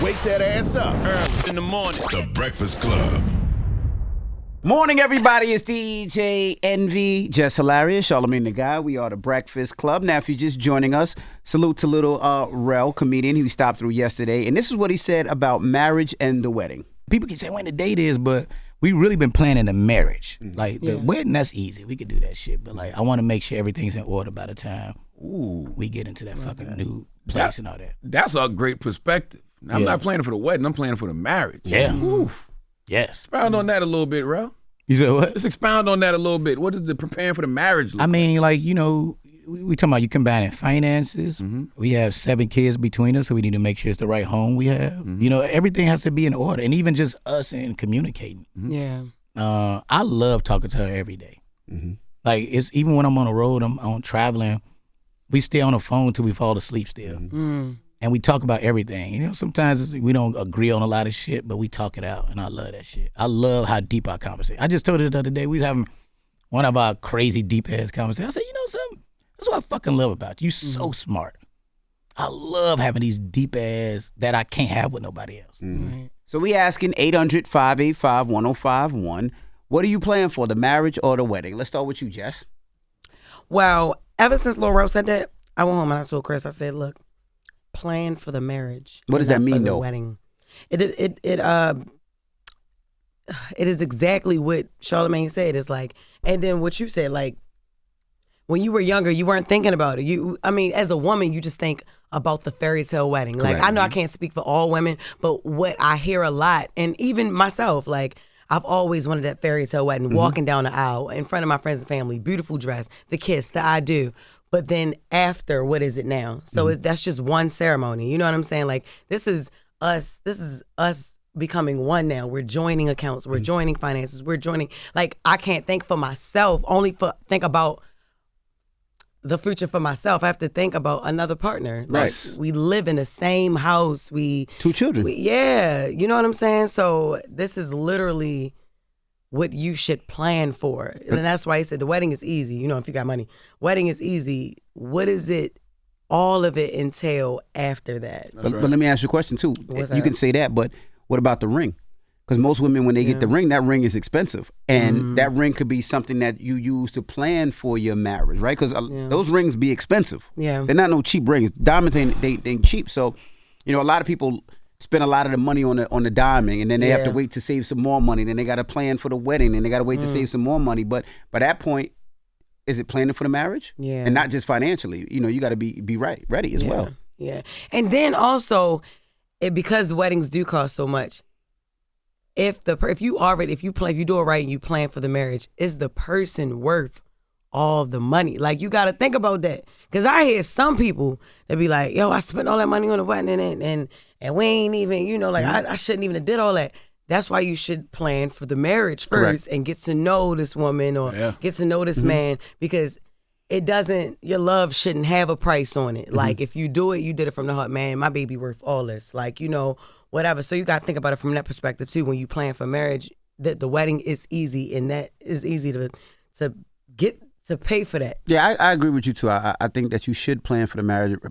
wake that ass up. Early in the morning. The Breakfast Club. Morning, everybody. It's DJ Envy, Jess Hilarious, Charlamagne the Guy. We are the Breakfast Club. Now, if you're just joining us, salute to little Rel, comedian who stopped through yesterday. And this is what he said about marriage and the wedding. People keep saying when the date is, but we really been planning the marriage. Like the wedding, that's easy. We could do that shit. But like, I want to make sure everything's in order by the time we get into that fucking new place and all that. That's a great perspective. Now, I'm not planning for the wedding. I'm planning for the marriage. Yeah. Oof. Yes. Expound on that a little bit, Rel. You said what? Let's expound on that a little bit. What is the preparing for the marriage look I mean, like, you know, we talking about you combining finances. We have 7 kids between us, so we need to make sure it's the right home we have. You know, everything has to be in order, and even just us and communicating. Yeah. I love talking to her every day. Like, it's even when I'm on the road, I'm traveling, we stay on the phone till we fall asleep still. And we talk about everything. You know, sometimes we don't agree on a lot of shit, but we talk it out, and I love that shit. I love how deep our conversation. I just told her the other day, we was having one of our crazy deep-ass conversations. I said, you know something? That's what I fucking love about you. You so smart. I love having these deep-ass that I can't have with nobody else. Right. So we asking 800-585-1051. What are you planning for, the marriage or the wedding? Let's start with you, Jess. Well, ever since Lil Rose said that, I went home and I told Chris, I said, look, plan for the marriage. What does that mean, for the though? Wedding. It is exactly what Charlamagne said. It's like, and then what you said, like, when you were younger, you weren't thinking about it. I mean, as a woman, you just think about the fairy tale wedding. Correct. Like, I know I can't speak for all women, but what I hear a lot, and even myself, like, I've always wanted that fairy tale wedding, walking down the aisle in front of my friends and family, beautiful dress, the kiss, the I do. But then after, what is it now? So that's just one ceremony. You know what I'm saying? Like, this is us becoming one now. We're joining accounts. We're joining finances. We're joining. Like, I can't think for myself, think about the future for myself. I have to think about another partner. Like, we live in the same house. 2 children. You know what I'm saying? So this is literally what you should plan for. And that's why he said the wedding is easy. You know, if you got money, wedding is easy. What is it, all of it entail after that? But let me ask you a question, too. You can say that, but what about the ring? Because most women, when they get the ring, that ring is expensive. And that ring could be something that you use to plan for your marriage, right? Because those rings be expensive. Yeah. They're not no cheap rings. Diamonds ain't cheap. So, you know, a lot of people spend a lot of the money on the diamond, and then they have to wait to save some more money. Then they got to plan for the wedding, and they got to wait to save some more money. But by that point, is it planning for the marriage? Yeah. And not just financially. You know, you got to be ready as well. Yeah. And then also, because weddings do cost so much, if you do it right and you plan for the marriage, is the person worth all the money? Like, you got to think about that. Because I hear some people that be like, yo, I spent all that money on the wedding and we ain't even, you know, like, I shouldn't even have did all that. That's why you should plan for the marriage first. Correct. And get to know this woman or get to know this man, because your love shouldn't have a price on it. Like, if you do it, you did it from the heart, man, my baby worth all this. Like, you know, whatever. So you got to think about it from that perspective too. When you plan for marriage, that the wedding is easy, and that is easy to get to pay for that. Yeah, I agree with you too. I think that you should plan for the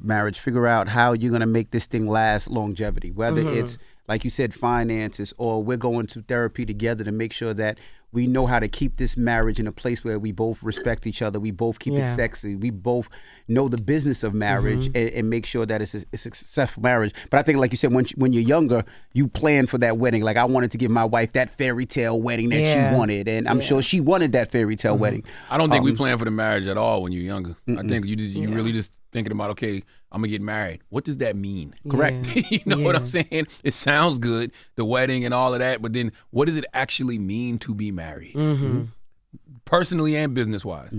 marriage. Figure out how you're gonna make this thing last longevity. Whether it's, like you said, finances, or we're going to therapy together to make sure that we know how to keep this marriage in a place where we both respect each other. We both keep it sexy. We both know the business of marriage and make sure that it's a successful marriage. But I think, like you said, when you're younger, you plan for that wedding. Like, I wanted to give my wife that fairy tale wedding that she wanted, and I'm sure she wanted that fairy tale wedding. I don't think we plan for the marriage at all when you're younger. I think you really just thinking about, okay, I'm gonna get married. What does that mean? Correct. You know what I'm saying? It sounds good, the wedding and all of that, but then what does it actually mean to be married? Personally and business-wise.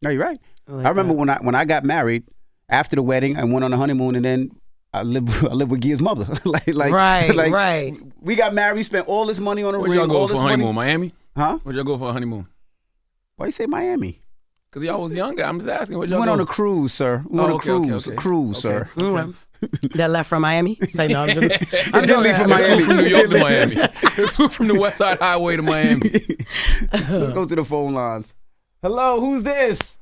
No, you're right. I remember when I got married, after the wedding, I went on a honeymoon, and then I lived with Gia's mother. Right. We got married, spent all this money on a ring. Where'd y'all go all for this a honeymoon? money. Miami? Huh? Where'd y'all go for a honeymoon? Why you say Miami? Because y'all was younger. I'm just asking. We went on a cruise, sir. We went on a cruise. Okay. A cruise, sir. That left from Miami? Say no. I'm didn't leave from Miami. From New York to Miami. It flew from the West Side Highway to Miami. Let's go to the phone lines. Hello, who's this?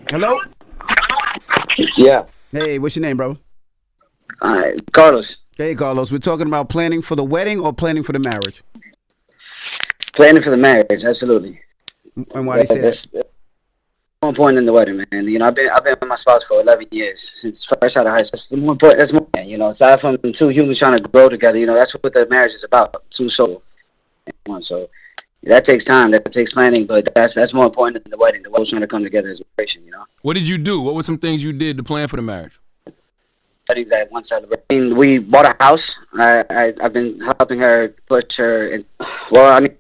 Hello? Yeah. Hey, what's your name, bro? All right, Carlos. Hey, Carlos, we're talking about planning for the wedding or planning for the marriage? Planning for the marriage, absolutely. And why do you say that? That's more important than the wedding, man. You know, I've been with my spouse for 11 years since fresh out of high school. That's more important. That's more, you know, aside from two humans trying to grow together. You know, that's what the marriage is about. Two souls. So that takes time. That takes planning, but that's more important than the wedding. The wedding's trying to come together as a celebration. You know. What did you do? What were some things you did to plan for the marriage? Weddings at one celebration. We bought a house. I've been helping her push her. And, well, I mean,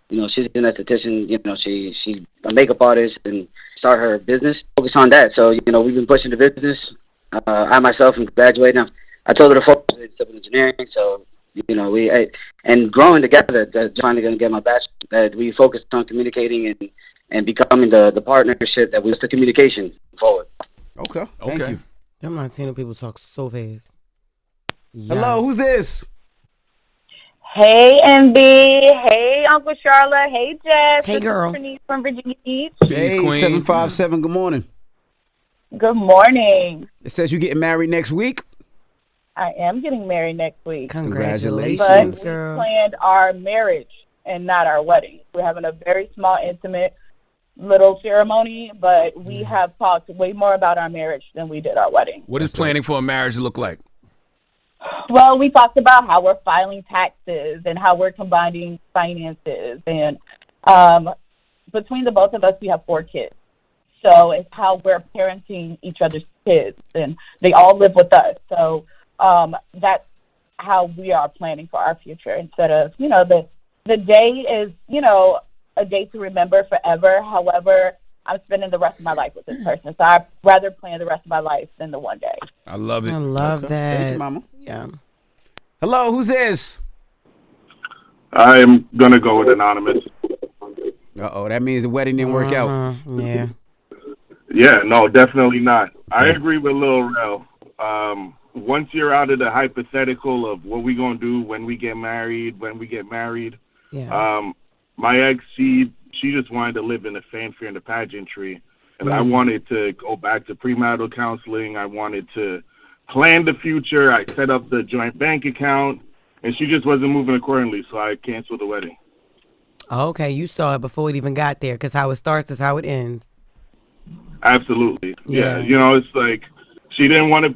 you know, she's an esthetician. You know, she's a makeup artist and start her business. Focus on that. So, you know, we've been pushing the business. I myself am graduating. I told her to focus in civil engineering. So, you know, and growing together. Trying to get my bachelor's. That we focused on communicating and becoming the partnership that was the communication forward. Okay. Thank you. I'm not seeing people talk so fast. Yes. Hello, who's this? Hey, MB. Hey, Uncle Charlotte. Hey, Jess. Hey, girl. This is Bernice from Virginia Beach. Hey, Queen. 757, good morning. Good morning. It says you're getting married next week. I am getting married next week. Congratulations. But we girl. planned our marriage and not our wedding. We're having a very small, intimate little ceremony, but we have talked way more about our marriage than we did our wedding. What does planning for a marriage look like? Well, we talked about how we're filing taxes and how we're combining finances. And between the both of us, we have 4 kids. So it's how we're parenting each other's kids. And they all live with us. So that's how we are planning for our future instead of, you know, the day is, you know, a day to remember forever. However, I'm spending the rest of my life with this person. So I'd rather plan the rest of my life than the one day. I love it. I love that. Thank you, Mama. Yeah. Hello, who's this? I'm going to go with anonymous. Uh-oh, that means the wedding didn't work out. Yeah. Yeah, no, definitely not. I agree with Lil Rel. Once you're out of the hypothetical of what we going to do when we get married, Yeah. my ex, she just wanted to live in the fanfare and the pageantry. And I wanted to go back to premarital counseling. I wanted to plan the future. I set up the joint bank account. And she just wasn't moving accordingly, so I canceled the wedding. Okay, you saw it before it even got there, because how it starts is how it ends. Absolutely. Yeah. You know, it's like she didn't want to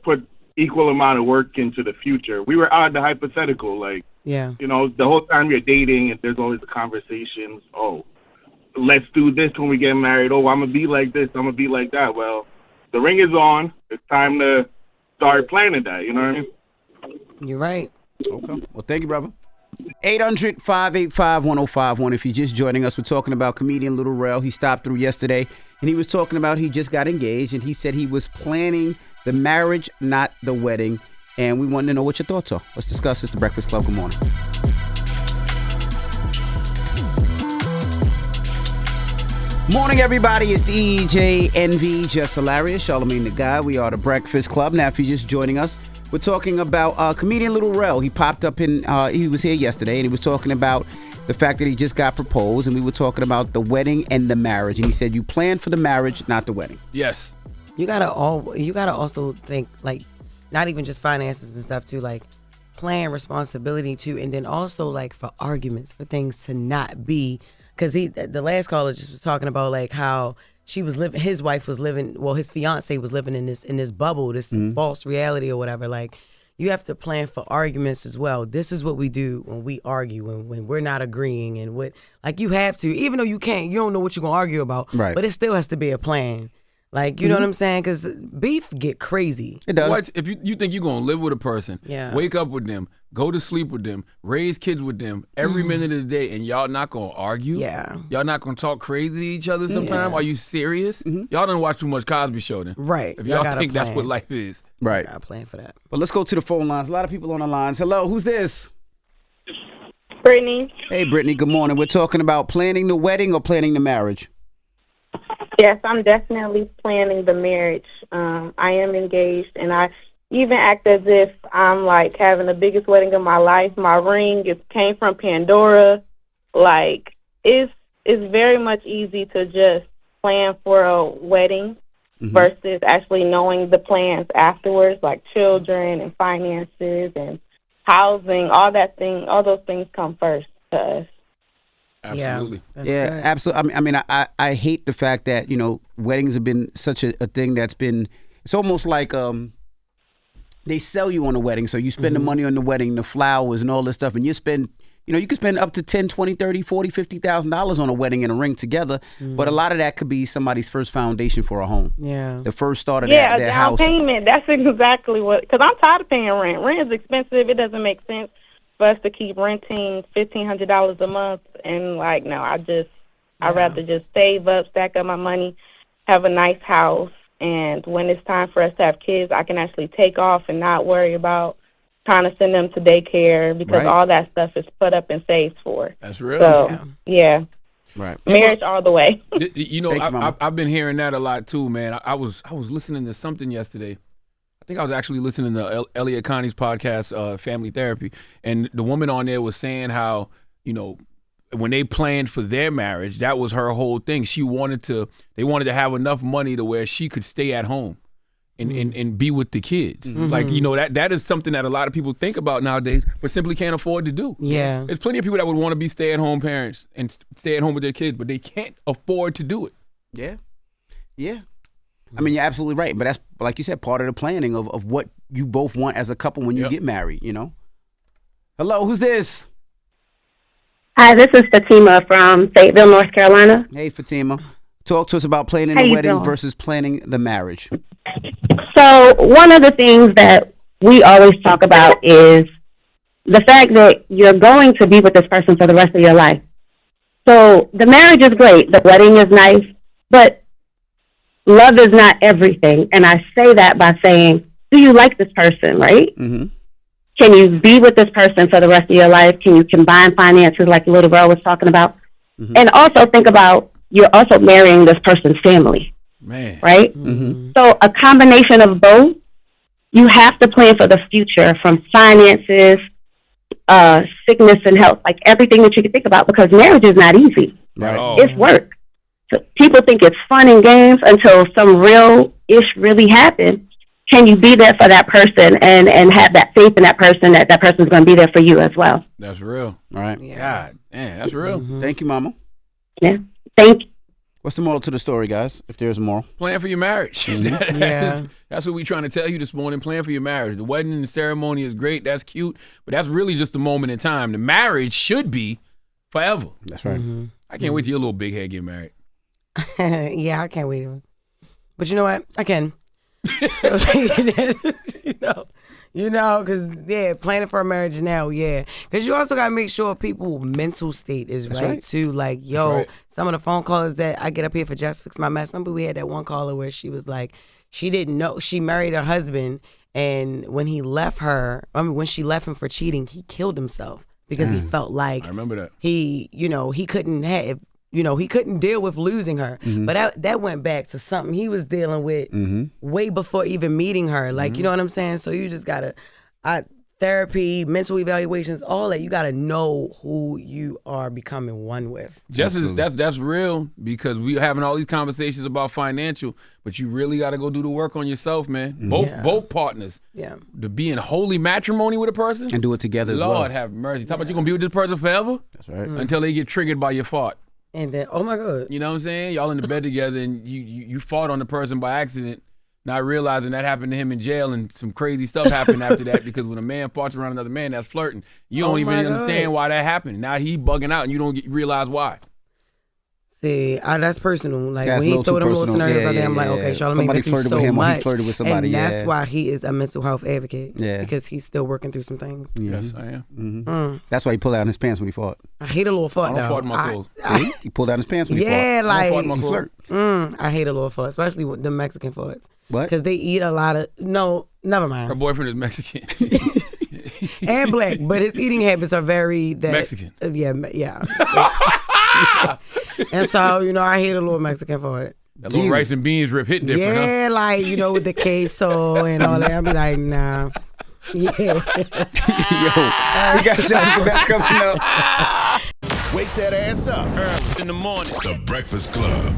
put equal amount of work into the future. We were out of the hypothetical, like, Yeah. you know, the whole time you're dating and there's always the conversations, oh, let's do this when we get married. Oh, I'm going to be like this. I'm going to be like that. Well, the ring is on. It's time to start planning that. You know what I mean? You're right. Okay. Well, thank you, brother. 800-585-1051. If you're just joining us, we're talking about comedian Lil Rel. He stopped through yesterday, and he was talking about he just got engaged, and he said he was planning the marriage, not the wedding. And we wanted to know what your thoughts are. Let's discuss this. The Breakfast Club. Good morning. Morning, everybody. It's the EJNV, Jess Hilarious, Charlamagne the Guy. We are the Breakfast Club. Now, if you're just joining us, we're talking about comedian Lil Rel. He popped up he was here yesterday, and he was talking about the fact that he just got proposed, and we were talking about the wedding and the marriage. And he said you planned for the marriage, not the wedding. Yes. You gotta also think, like, not even just finances and stuff too, like plan responsibility too, and then also like for arguments, for things to not be, because the last caller just was talking about like how his wife was living, well, his fiance was living in this bubble, this false reality or whatever. Like, you have to plan for arguments as well. This is what we do when we argue, when we're not agreeing, and what, like, you have to, even though you don't know what you're gonna argue about, right? But it still has to be a plan. Like, you know what I'm saying? Because beef get crazy. It does. What if you think you're gonna live with a person, wake up with them, go to sleep with them, raise kids with them every minute of the day, and y'all not gonna argue? Yeah. Y'all not gonna talk crazy to each other sometime? Are you serious? Y'all done watch too much Cosby Show then. Right. If y'all gotta think that's plan. what life is. Right. Gotta plan for that. But let's go to the phone lines. A lot of people on the lines. Hello, who's this? Brittany. Hey, Brittany, good morning. We're talking about planning the wedding or planning the marriage. Yes, I'm definitely planning the marriage. I am engaged, and I even act as if I'm like having the biggest wedding of my life. My ring came from Pandora. Like, it's very much easy to just plan for a wedding versus actually knowing the plans afterwards, like children and finances and housing, all those things come first to us. Absolutely. Yeah, absolutely. I mean, I hate the fact that, weddings have been such a thing that's been, it's almost like they sell you on a wedding. So you spend the money on the wedding, the flowers and all this stuff, and you spend, you could spend up to $10, $20, $30, $40, $50,000 on a wedding and a ring together. But a lot of that could be somebody's first foundation for a home. Yeah. The first start of Yeah, their a house. down payment. That's exactly what, because I'm tired of paying rent. Rent is expensive. It doesn't make sense for us to keep renting $1,500 a month. And no, I'd rather just save up, stack up my money, have a nice house. And when it's time for us to have kids, I can actually take off and not worry about trying to send them to daycare because all that stuff is put up and saved for. That's real. So, yeah. Right. Marriage all the way. I've been hearing that a lot too, man. I was listening to something yesterday. I think I was actually listening to Elliot Connie's podcast, Family Therapy, and the woman on there was saying how, when they planned for their marriage, that was her whole thing. They wanted to have enough money to where she could stay at home and be with the kids. That is something that a lot of people think about nowadays, but simply can't afford to do. Yeah. There's plenty of people that would want to be stay-at-home parents and stay at home with their kids, but they can't afford to do it. Yeah. Yeah. I mean, you're absolutely right. But that's, like you said, part of the planning of what you both want as a couple when you get married, Hello, who's this? Hi, this is Fatima from Fayetteville, North Carolina. Hey, Fatima. Talk to us about planning the wedding versus planning the marriage. So one of the things that we always talk about is the fact that you're going to be with this person for the rest of your life. So the marriage is great. The wedding is nice, but love is not everything. And I say that by saying, do you like this person, right? Mm-hmm. Can you be with this person for the rest of your life? Can you combine finances like the little girl was talking about? Mm-hmm. And also think about, you're also marrying this person's family. Man. Right? Mm-hmm. So a combination of both, you have to plan for the future, from finances, sickness and health, like everything that you can think about, because marriage is not easy. Right. It's work. So people think it's fun and games until some real-ish really happens. Can you be there for that person and have that faith in that person, that person's going to be there for you as well? That's real. All right. Yeah. God, man, that's real. Mm-hmm. Thank you, Mama. Yeah. Thank you. What's the moral to the story, guys, if there's a moral? Plan for your marriage. Yeah. That's what we're trying to tell you this morning. Plan for your marriage. The wedding and the ceremony is great. That's cute. But that's really just a moment in time. The marriage should be forever. That's right. Mm-hmm. I can't wait till your little big head get married. Yeah, I can't wait. But you know what? I can. So, because planning for a marriage now, because you also gotta make sure people's mental state is right too. Like, some of the phone calls that I get up here for Jess Fix My Mess. Remember we had that one caller where she was like, she didn't know she married her husband, and when he left her, when she left him for cheating, he killed himself because he felt like I remember that he couldn't have. He couldn't deal with losing her. Mm-hmm. But that went back to something he was dealing with way before even meeting her. Like, you know what I'm saying? So you just got to, therapy, mental evaluations, all that. You got to know who you are becoming one with. That's real, because we having all these conversations about financial, but you really got to go do the work on yourself, man. Mm-hmm. Both partners. Yeah. To be in holy matrimony with a person. And do it together as well. Lord have mercy. Talk about you going to be with this person forever? That's right. Until they get triggered by your fart. And then, oh my God. You know what I'm saying? Y'all in the bed together and you fought on the person by accident, not realizing that happened to him in jail, and some crazy stuff happened after that, because when a man farts around another man, that's flirting. You don't even understand why that happened. Now he bugging out and you don't realize why. See, that's personal. Like, when he threw them little scenarios out there, I'm like, okay, Charlamagne been through so much. He flirted with somebody, and that's why he is a mental health advocate. Yeah. Because he's still working through some things. Yes, I am. Mm-hmm. That's why he pulled out his pants when he fought. I hate a little fart, though. I don't fart in my clothes. He pulled out his pants when he fought. Yeah, like, he flirt. I hate a little fart, especially with the Mexican farts. What? Because they eat a lot of, no, never mind. Her boyfriend is Mexican. And black, but his eating habits are very Mexican. Yeah. And so, I hate a little Mexican fart. That little rice and beans rip hit different, yeah, huh? like, with the queso and all that. I'll be like, nah. Yeah. Yo, we got Jess With The Mess coming up. Wake that ass up. Early in the morning. The Breakfast Club.